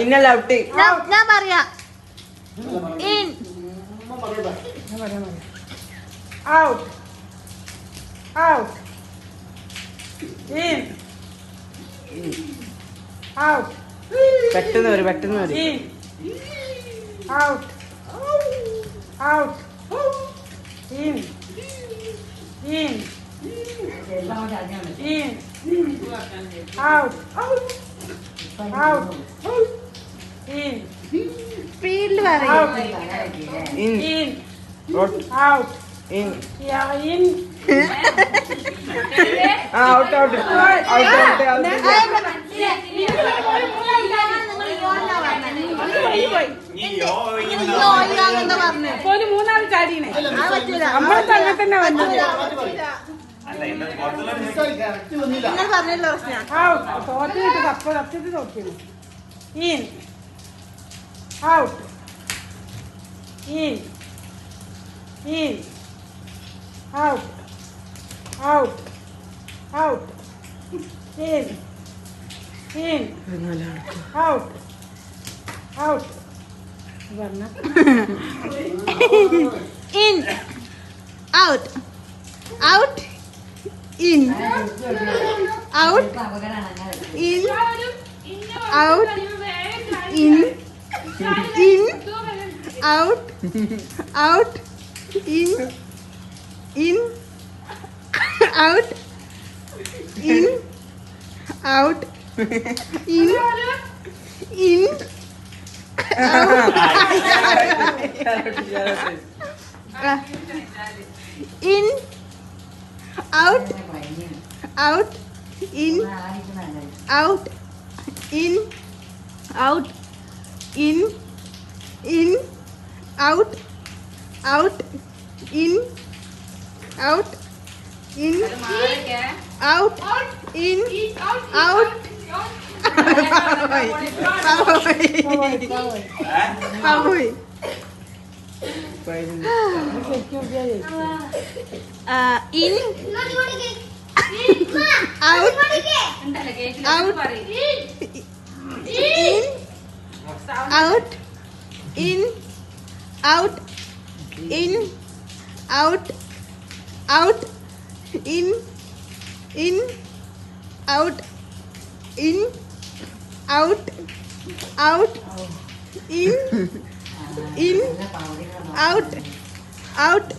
ഇന്നല്ല ഔട്ട്. ഞാൻ പറയാ in out out in out. പെട്ടെന്ന് വരും, പെട്ടെന്ന് വരും. In out out in in in out out in സ്പീഡിൽ പറയും. In in out out in yeah in out out out out. മൂന്നാൾ ചാടീനെ നമ്മളെ തന്നെ തന്നെ വന്നത്. പറഞ്ഞല്ലോ തോറ്റിട്ട് തപ്പത്തി നോക്കിയത്. in out in in out out out in out out പറഞ്ഞ in out out in out in out in out out in out in out in in out out in out in out in out out in out in out in out. In out out in out in out in out out in out in out out in out out.